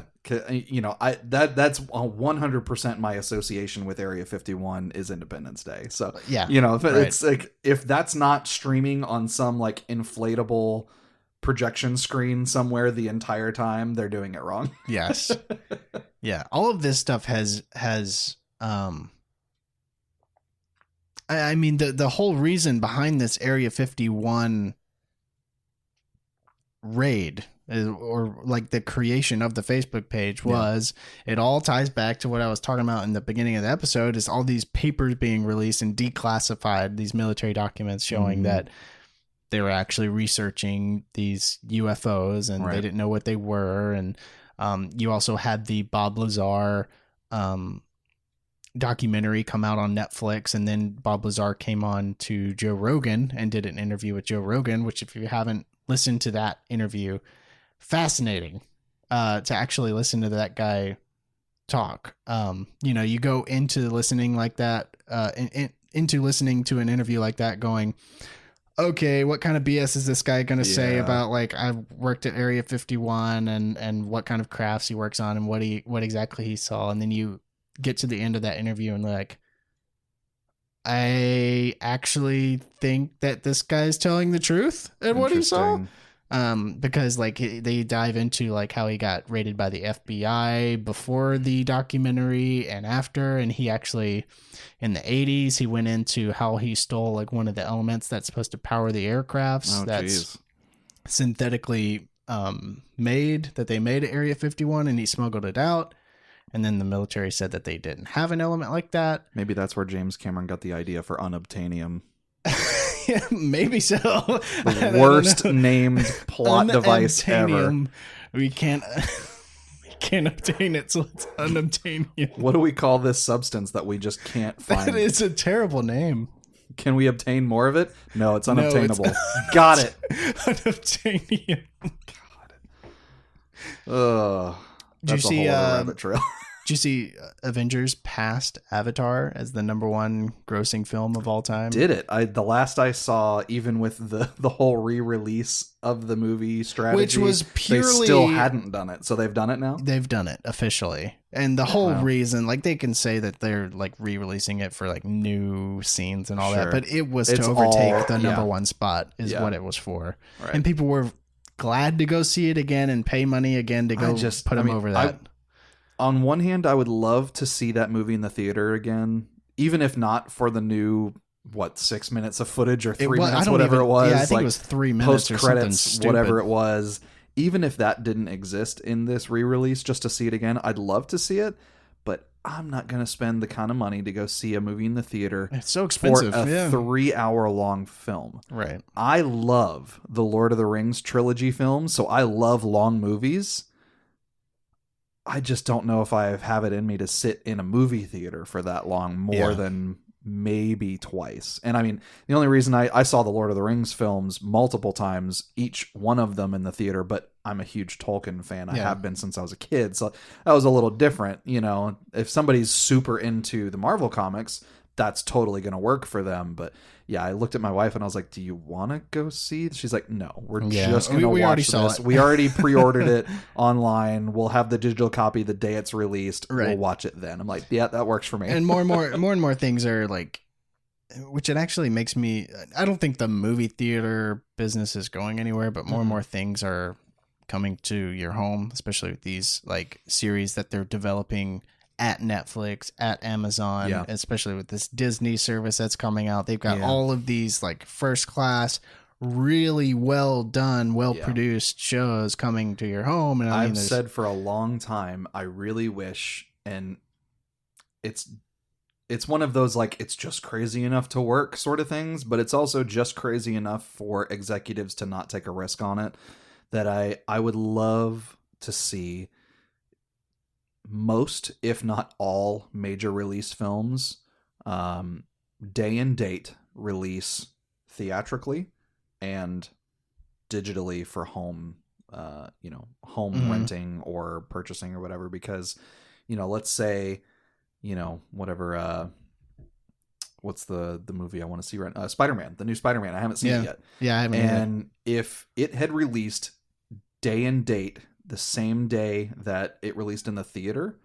You know, that's 100% my association with Area 51 is Independence Day. So yeah, you know, if it's like, if that's not streaming on some like inflatable projection screen somewhere the entire time, they're doing it wrong. Yes. Yeah. All of this stuff has I mean, the whole reason behind this Area 51 raid or like the creation of the Facebook page was, it all ties back to what I was talking about in the beginning of the episode, is all these papers being released and declassified, these military documents showing that they were actually researching these UFOs and they didn't know what they were. And you also had the Bob Lazar documentary come out on Netflix, and then Bob Lazar came on to Joe Rogan and did an interview with Joe Rogan, which, if you haven't listened to that interview, fascinating to actually listen to that guy talk. You know, you go into listening like that, into listening to an interview like that going, okay, what kind of BS is this guy going to say about, like, I've worked at Area 51 and what kind of crafts he works on and what exactly he saw. And then you get to the end of that interview and like, I actually think that this guy's telling the truth and what he saw. Because like they dive into like how he got raided by the FBI before the documentary and after, and he actually in the 80s he went into how he stole like one of the elements that's supposed to power the aircrafts that's synthetically made, that they made at Area 51, and he smuggled it out. And then the military said that they didn't have an element like that. Maybe that's where James Cameron got the idea for unobtainium. Yeah, maybe so. The worst named plot device ever. We can't obtain it, so it's unobtainium. What do we call this substance that we just can't find? That is a terrible name. Can we obtain more of it? No, it's unobtainable. No, got it. Unobtainium. God. That's a whole other rabbit trail. Did you see Avengers passed Avatar as the #1 grossing film of all time? Did it? The last I saw, even with the whole re-release of the movie strategy, which was purely, they still hadn't done it. So they've done it now? They've done it officially. And the whole reason, like, they can say that they're like re-releasing it for like new scenes and all that, but it was to overtake the #1 spot is what it was for. Right. And people were glad to go see it again and pay money again to go put them over that. On one hand, I would love to see that movie in the theater again, even if not for the new, 6 minutes of footage or 3 minutes, whatever it was. Yeah, I think it was 3 minutes or something stupid. Whatever it was. Even if that didn't exist in this re-release, just to see it again, I'd love to see it, but I'm not going to spend the kind of money to go see a movie in the theater. It's so expensive for a 3-hour-long film. Right. I love the Lord of the Rings trilogy films, so I love long movies. I just don't know if I have it in me to sit in a movie theater for that long, more than maybe twice. And I mean, the only reason I saw the Lord of the Rings films multiple times, each one of them in the theater, but I'm a huge Tolkien fan. I have been since I was a kid. So that was a little different. You know, if somebody's super into the Marvel comics, that's totally going to work for them. But yeah, I looked at my wife and I was like, do you want to go see? She's like, no, we're just going to watch this. We already pre-ordered it online. We'll have the digital copy the day it's released. Right. We'll watch it then. I'm like, yeah, that works for me. And more and more things are like, which it actually makes me, I don't think the movie theater business is going anywhere, but more and more things are coming to your home, especially with these like series that they're developing at Netflix, at Amazon, especially with this Disney service that's coming out. They've got all of these like first class, really well done, well produced shows coming to your home. And I've said for a long time, I really wish, and it's one of those like, it's just crazy enough to work sort of things, but it's also just crazy enough for executives to not take a risk on it, that I would love to see most, if not all, major release films day and date release theatrically and digitally for home renting or purchasing or whatever. Because, let's say, whatever, what's the movie I want to see right now? Spider-Man, the new Spider-Man. I haven't seen it yet. Yeah, I haven't. And if it had released day and date the same day that it released in the theater,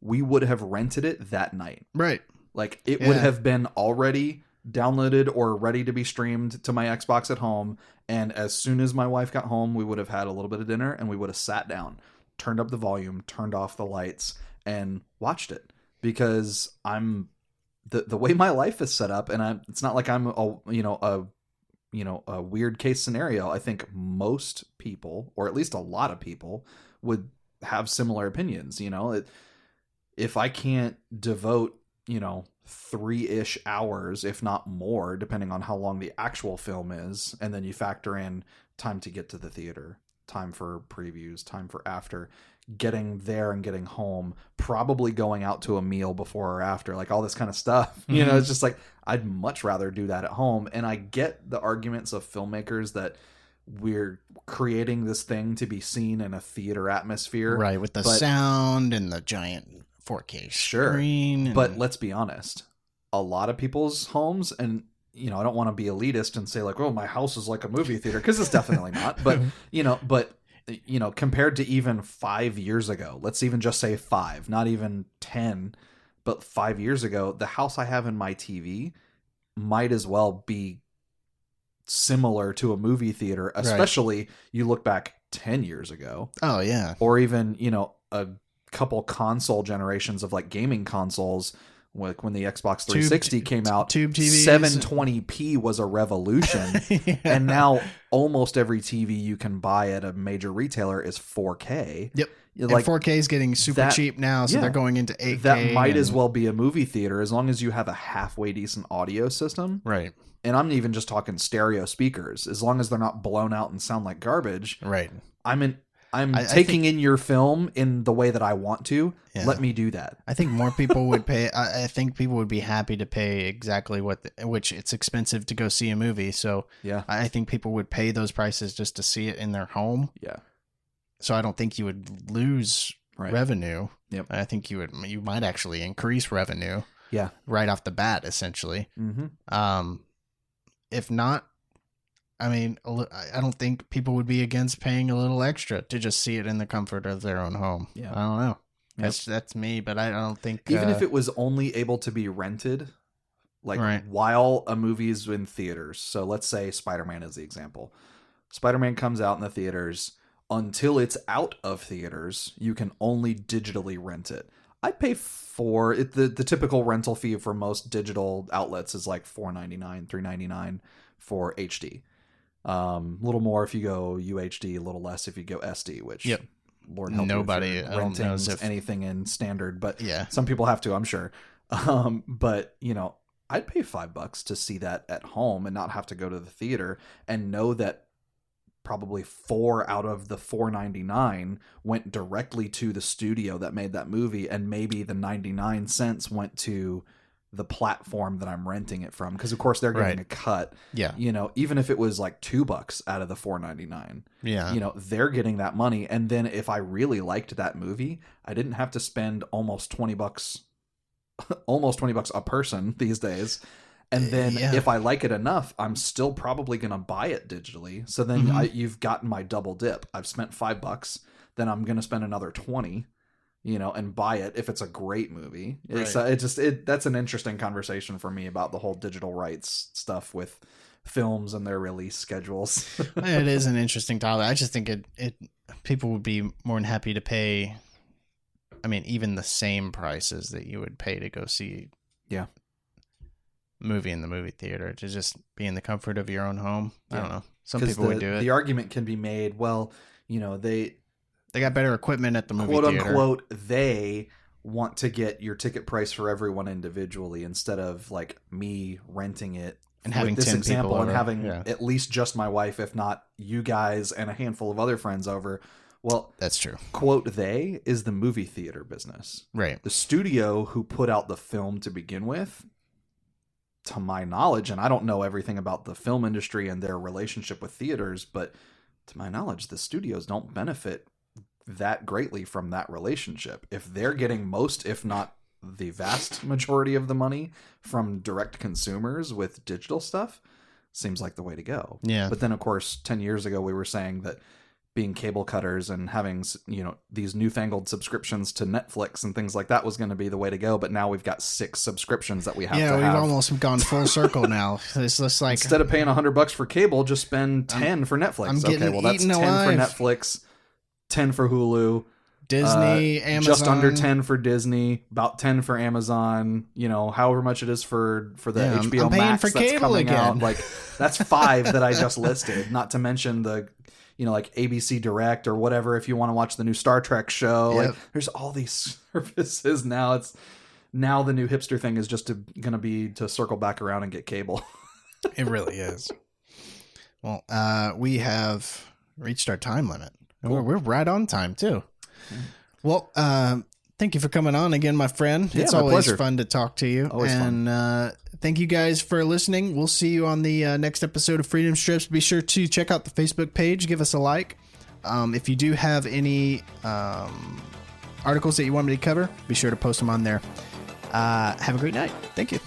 we would have rented it that night. Right. Like it would have been already downloaded or ready to be streamed to my Xbox at home. And as soon as my wife got home, we would have had a little bit of dinner and we would have sat down, turned up the volume, turned off the lights, and watched it. Because I'm the way my life is set up, and it's not like I'm a weird case scenario. I think most people, or at least a lot of people, would have similar opinions. If I can't devote 3-ish hours, if not more, depending on how long the actual film is, and then you factor in time to get to the theater, time for previews, time for after, getting there and getting home, probably going out to a meal before or after, like all this kind of stuff. Mm-hmm. It's just like, I'd much rather do that at home. And I get the arguments of filmmakers that we're creating this thing to be seen in a theater atmosphere. Right, with the sound and the giant 4K screen. But let's be honest, a lot of people's homes, and I don't want to be elitist and say like, oh, my house is like a movie theater, because it's definitely not. But compared to even 5 years ago, let's even just say 5, not even 10, but 5 years ago, the house I have in my TV might as well be similar to a movie theater, especially you look back 10 years ago. Oh yeah. Or even, a couple console generations of like gaming consoles. Like when the Xbox 360 came out, tube TVs. 720p was a revolution. Yeah. And now almost every TV you can buy at a major retailer is 4K. Yep. Like, and 4K is getting super cheap now, so they're going into 8K. That might as well be a movie theater as long as you have a halfway decent audio system. Right. And I'm even just talking stereo speakers. As long as they're not blown out and sound like garbage. Right. I'm taking in your film in the way that I want to. Yeah. Let me do that. I think more people would pay. I think people would be happy to pay exactly which it's expensive to go see a movie. So yeah, I think people would pay those prices just to see it in their home. Yeah. So I don't think you would lose revenue. Yep. I think you might actually increase revenue. Yeah. Right off the bat, essentially. Mm-hmm. If not, I mean, I don't think people would be against paying a little extra to just see it in the comfort of their own home. Yeah. I don't know. Yep. That's me, but I don't think... Even if it was only able to be rented, like while a movie's in theaters. So let's say Spider-Man is the example. Spider-Man comes out in the theaters. Until it's out of theaters, you can only digitally rent it. I'd pay for it. The typical rental fee for most digital outlets is like $4.99, $3.99 for HD. A little more if you go UHD, a little less if you go SD, which Lord help nobody renting knows if anything in standard, but yeah, some people have to, I'm sure. But I'd pay $5 to see that at home and not have to go to the theater, and know that probably 4 out of the $4.99 went directly to the studio that made that movie, and maybe the 99 cents went to the platform that I'm renting it from, because of course they're getting a cut. Yeah. Even if it was like $2 out of the $4.99. Yeah. They're getting that money. And then if I really liked that movie, I didn't have to spend almost $20 a person these days. And then if I like it enough, I'm still probably going to buy it digitally. So then you've gotten my double dip. I've spent $5, then I'm going to spend another 20, and buy it if it's a great movie. It's that's an interesting conversation for me about the whole digital rights stuff with films and their release schedules. It is an interesting topic. I just think people would be more than happy to pay. I mean, even the same prices that you would pay to go see movie in the movie theater, to just be in the comfort of your own home. I don't know. Some people would do it. The argument can be made, well, they got better equipment at the movie quote theater. Unquote, they want to get your ticket price for everyone individually, instead of like me renting it and having this 10 example people and over. having at least just my wife, if not you guys and a handful of other friends over. Well, that's true. Quote, they is the movie theater business. Right. The studio who put out the film to begin with, to my knowledge, and I don't know everything about the film industry and their relationship with theaters, but to my knowledge, the studios don't benefit that greatly from that relationship. If they're getting most, if not the vast majority of the money from direct consumers with digital stuff, seems like the way to go. Yeah. But then, of course, 10 years ago, we were saying that being cable cutters and having, these newfangled subscriptions to Netflix and things like that was going to be the way to go. But now we've got 6 subscriptions that we have to have. Yeah, we've almost gone full circle now. It's just like, instead of paying $100 for cable, just spend 10 for Netflix. Okay, well, that's 10 alive. for Netflix, 10 for Hulu, Disney, Amazon. just under 10 for Disney, about 10 for Amazon, however much it is for the HBO Max for that's coming again. out. Like, that's 5 that I just listed, not to mention the like ABC Direct or whatever, if you want to watch the new Star Trek show. Yep. Like, there's all these services now. Now the new hipster thing is just gonna be to circle back around and get cable. It really is. Well, we have reached our time limit. Cool. We're right on time too. Well, thank you for coming on again, my friend. Yeah, it's my always pleasure. fun to talk to you. Always fun. Thank you guys for listening. We'll see you on the next episode of Freedom Strips. Be sure to check out the Facebook page. Give us a like. If you do have any articles that you want me to cover, be sure to post them on there. Have a great night. Thank you.